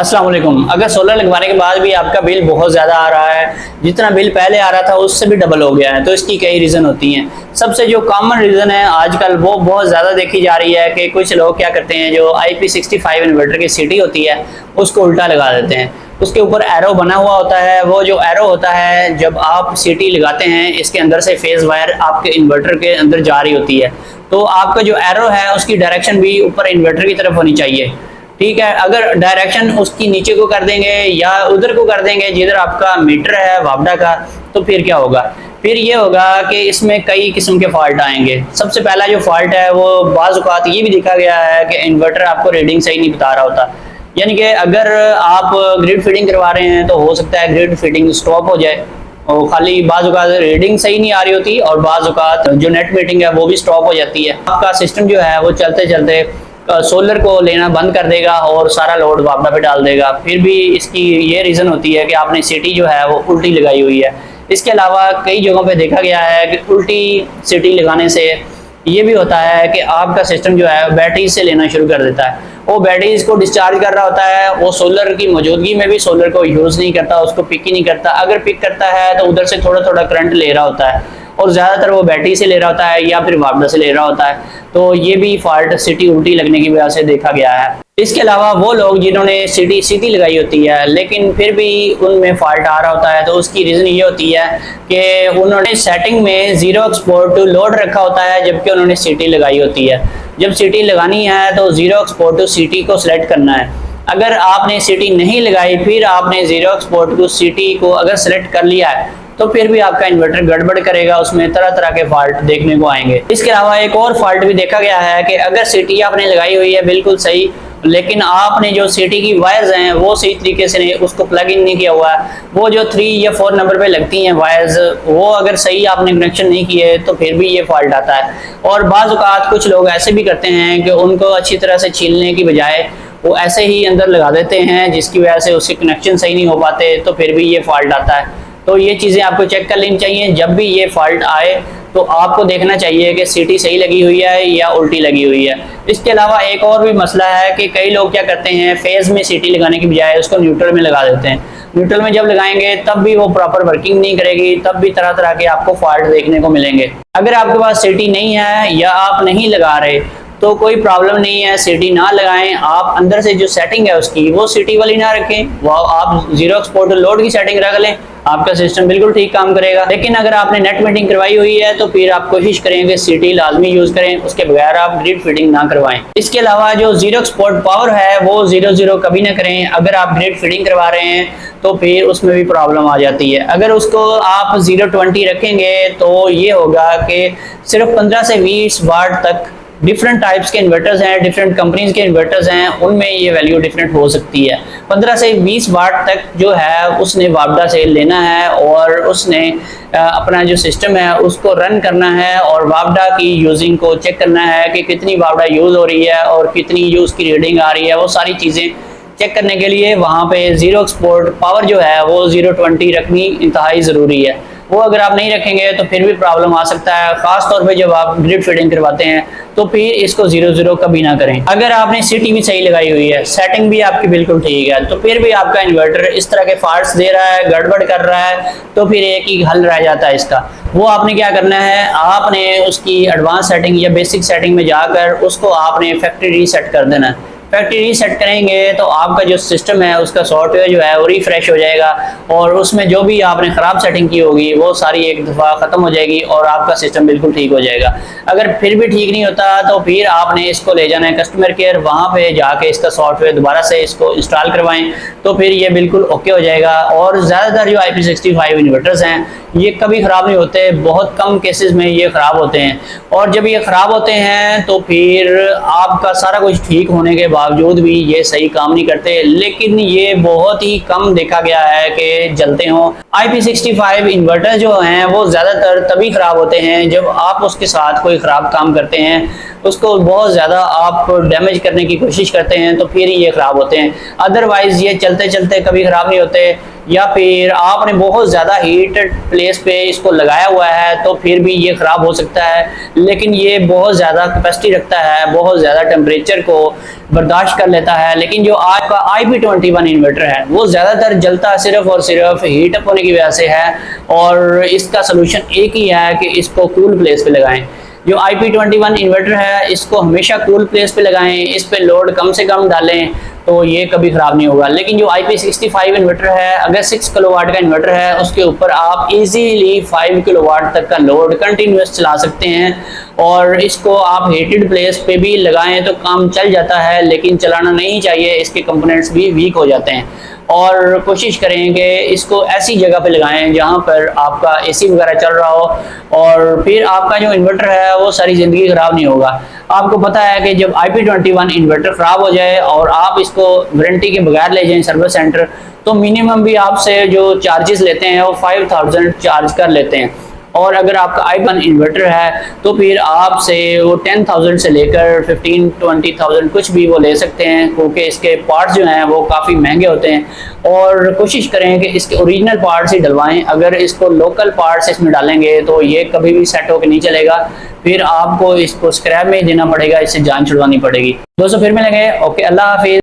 अस्सलाम वालेकुम। अगर सोलर लगवाने के बाद भी आपका बिल बहुत ज़्यादा आ रहा है, जितना बिल पहले आ रहा था उससे भी डबल हो गया है, तो इसकी कई रीज़न होती हैं। सबसे जो कॉमन रीज़न है आजकल वो बहुत ज़्यादा देखी जा रही है कि कुछ लोग क्या करते हैं, जो IP65 इन्वर्टर की सीटी होती है उसको उल्टा लगा देते हैं। उसके ऊपर एरो बना हुआ होता है, वो जो एरो होता है जब आप सीटी लगाते हैं इसके अंदर से फेज़ वायर आपके इन्वर्टर के अंदर जा रही होती है, तो आपका जो एरो है उसकी डायरेक्शन भी ऊपर इन्वर्टर की तरफ होनी चाहिए। ठीक है, अगर डायरेक्शन उसकी नीचे को कर देंगे या उधर को कर देंगे जिधर आपका मीटर है वापडा का, तो फिर क्या होगा? फिर ये होगा कि इसमें कई किस्म के फॉल्ट आएंगे। सबसे पहला जो फॉल्ट है वो बाज़ औक़ात ये भी देखा गया है कि इन्वर्टर आपको रीडिंग सही नहीं बता रहा होता, यानी कि अगर आप ग्रिड फीडिंग करवा रहे हैं तो हो सकता है ग्रिड फीडिंग स्टॉप हो जाए और खाली बाज़ औक़ात रीडिंग सही नहीं आ रही होती और बाज़ औक़ात जो नेट मीटिंग है वो भी स्टॉप हो जाती है। आपका सिस्टम जो है वो चलते चलते सोलर को लेना बंद कर देगा और सारा लोड वापडा पे डाल देगा। फिर भी इसकी ये रीज़न होती है कि आपने सीटी जो है वो उल्टी लगाई हुई है। इसके अलावा कई जगहों पे देखा गया है कि उल्टी सीटी लगाने से ये भी होता है कि आपका सिस्टम जो है बैटरी से लेना शुरू कर देता है। वो बैटरीज को डिस्चार्ज कर रहा होता है, वो सोलर की मौजूदगी में भी सोलर को यूज़ नहीं करता, उसको पिक ही नहीं करता। अगर पिक करता है तो उधर से थोड़ा थोड़ा करंट ले रहा होता है और ज़्यादातर वो बैटरी से ले रहा होता है या फिर वापडा से ले रहा होता है। तो ये भी फॉल्ट सीटी उल्टी लगने की वजह से देखा गया है। इसके अलावा वो लोग जिन्होंने सीटी सीधी लगाई होती है लेकिन फिर भी उनमें फॉल्ट आ रहा होता है, तो उसकी रीज़न ये होती है कि उन्होंने सेटिंग में ज़ीरो एक्सपोर्ट टू लोड रखा होता है जबकि उन्होंने सीटी लगाई होती है। जब सीटी लगानी है तो ज़ीरो एक्सपोर्ट टू सीटी को सिलेक्ट करना है। अगर आपने सीटी नहीं लगाई फिर आपने ज़ीरो एक्सपोर्ट टू सीटी को अगर सेलेक्ट कर लिया है तो फिर भी आपका इन्वर्टर गड़बड़ करेगा, उसमें तरह तरह के फॉल्ट देखने को आएंगे। इसके अलावा एक और फॉल्ट भी देखा गया है कि अगर सीटी आपने लगाई हुई है बिल्कुल सही, लेकिन आपने जो सीटी की वायर्स हैं वो सही तरीके से नहीं उसको प्लग इन नहीं किया हुआ है, वो जो 3 या 4 नंबर पे लगती हैं वायर्स, वो अगर सही आपने कनेक्शन नहीं किए तो फिर भी ये फॉल्ट आता है। और बाज़ औक़ात कुछ लोग ऐसे भी करते हैं कि उनको अच्छी तरह से छीलने की बजाय वो ऐसे ही अंदर लगा देते हैं जिसकी वजह से उसके कनेक्शन सही नहीं हो पाते, तो फिर भी ये फॉल्ट आता है। तो ये चीज़ें आपको चेक कर लेनी चाहिए। जब भी ये फॉल्ट आए तो आपको देखना चाहिए कि सीटी सही लगी हुई है या उल्टी लगी हुई है। इसके अलावा एक और भी मसला है कि कई लोग क्या करते हैं, फेज़ में सीटी लगाने की बजाय उसको न्यूट्रल में लगा देते हैं। न्यूट्रल में जब लगाएंगे तब भी वो प्रॉपर वर्किंग नहीं करेगी, तब भी तरह तरह के आपको फॉल्ट देखने को मिलेंगे। अगर आपके पास सीटी नहीं है या आप नहीं लगा रहे तो कोई प्रॉब्लम नहीं है, सीटी ना लगाएं। आप अंदर से जो सेटिंग है उसकी वो सीटी वाली ना रखें, वो आप ज़ीरो एक्सपोर्ट लोड की सेटिंग रख लें, आपका सिस्टम बिल्कुल ठीक काम करेगा। लेकिन अगर आपने नेट मीटिंग करवाई हुई है तो फिर आप कोशिश करें कि सीटी लाजमी यूज़ करें, उसके बगैर आप ग्रिड फीडिंग ना करवाएं। इसके अलावा जो ज़ीरो एक्सपोर्ट पावर है वो 0-0 कभी ना करें। अगर आप ग्रिड फीडिंग करवा रहे हैं तो फिर उसमें भी प्रॉब्लम आ जाती है। अगर उसको आप 0-20 रखेंगे तो ये होगा कि सिर्फ 15 से 20 वाट तक डिफरेंट टाइप्स के इन्वर्टर्स हैं, डिफरेंट कंपनीज के इन्वर्टर्स हैं, उनमें ये वैल्यू डिफरेंट हो सकती है। 15 से 20 वाट तक जो है उसने वापडा से लेना है और उसने अपना जो सिस्टम है उसको रन करना है और वापडा की यूजिंग को चेक करना है कि कितनी वापडा यूज़ हो रही है और कितनी यूज़ की रीडिंग आ रही है। वो सारी चीज़ें चेक करने के लिए वहाँ पे ज़ीरो एक्सपोर्ट पावर जो है वो 0-20 रखनी इंतहाई ज़रूरी है। वो अगर आप नहीं रखेंगे तो फिर भी प्रॉब्लम आ सकता है, ख़ास तौर पे जब आप ग्रिड फीडिंग करवाते हैं तो फिर इसको 0-0 कभी ना करें। अगर आपने सीटी भी सही लगाई हुई है, सेटिंग भी आपकी बिल्कुल ठीक है, तो फिर भी आपका इन्वर्टर इस तरह के फॉल्ट्स दे रहा है, गड़बड़ कर रहा है, तो फिर एक ही हल रह जाता है इसका। वो आपने क्या करना है, आपने उसकी एडवांस सेटिंग या बेसिक सेटिंग में जाकर उसको आपने फैक्ट्री रीसेट कर देना है। फैक्ट्री रीसेट करेंगे तो आपका जो सिस्टम है उसका सॉफ्टवेयर जो है वो रिफ्रेश हो जाएगा और उसमें जो भी आपने ख़राब सेटिंग की होगी वो सारी एक दफ़ा ख़त्म हो जाएगी और आपका सिस्टम बिल्कुल ठीक हो जाएगा। अगर फिर भी ठीक नहीं होता तो फिर आपने इसको ले जाना है कस्टमर केयर, वहाँ पे जाके इसका सॉफ्टवेयर दोबारा से इसको इंस्टॉल करवाएं तो फिर ये बिल्कुल ओके हो जाएगा। और ज़्यादातर जो IP65 इन्वर्टर्स हैं ये कभी ख़राब नहीं होते, बहुत कम केसेस में ये ख़राब होते हैं। और जब ये ख़राब होते हैं तो फिर आपका सारा कुछ ठीक होने के बावजूद भी ये सही काम नहीं करते, लेकिन ये बहुत ही कम देखा गया है कि जलते हों। IP65 इन्वर्टर जो हैं वो ज़्यादातर तभी ख़राब होते हैं जब आप उसके साथ कोई ख़राब काम करते हैं, उसको बहुत ज़्यादा आप डैमेज करने की कोशिश करते हैं तो फिर ये ख़राब होते हैं। अदरवाइज़ ये चलते चलते कभी ख़राब नहीं होते। या फिर आपने बहुत ज़्यादा हीटेड प्लेस पे इसको लगाया हुआ है तो फिर भी ये ख़राब हो सकता है। लेकिन ये बहुत ज़्यादा कैपेसिटी रखता है, बहुत ज़्यादा टेम्परेचर को बर्दाश्त कर लेता है। लेकिन जो आज का IP21 इन्वर्टर है वो ज़्यादातर जलता सिर्फ और सिर्फ हीट अप होने की वजह से है, और इसका सोल्यूशन एक ही है कि इसको कूल प्लेस पे लगाएं। जो IP21 इन्वर्टर है इसको हमेशा कूल प्लेस पे लगाएं, इस पे लोड कम से कम डालें तो ये कभी ख़राब नहीं होगा। लेकिन जो IP65 इन्वर्टर है, अगर 6 किलोवाट का इन्वर्टर है उसके ऊपर आप इजीली 5 किलोवाट तक का लोड कंटिन्यूस चला सकते हैं, और इसको आप हीटेड प्लेस पे भी लगाएं तो काम चल जाता है, लेकिन चलाना नहीं चाहिए, इसके कंपोनेंट्स भी वीक हो जाते हैं। और कोशिश करें कि इसको ऐसी जगह पे लगाएं जहां पर आपका AC वगैरह चल रहा हो, और फिर आपका जो इन्वर्टर है वो सारी ज़िंदगी ख़राब नहीं होगा। आपको पता है कि जब IP21 इन्वर्टर ख़राब हो जाए और आप इसको वारंटी के बगैर ले जाएं सर्विस सेंटर, तो मिनिमम भी आपसे जो चार्जेस लेते हैं वो 5000 चार्ज कर लेते हैं। और अगर आपका IP21 इन्वर्टर है तो फिर आपसे वो 10,000 से लेकर 15-20,000 कुछ भी वो ले सकते हैं, क्योंकि इसके पार्ट्स जो हैं वो काफ़ी महंगे होते हैं। और कोशिश करें कि इसके ओरिजिनल पार्ट्स ही डलवाएं, अगर इसको लोकल पार्ट्स इसमें डालेंगे तो ये कभी भी सेट होकर नहीं चलेगा, फिर आपको इसको स्क्रैप में ही देना पड़ेगा, इससे जान छुड़वानी पड़ेगी। दोस्तों फिर मिलेंगे, ओके, अल्लाह हाफिज़।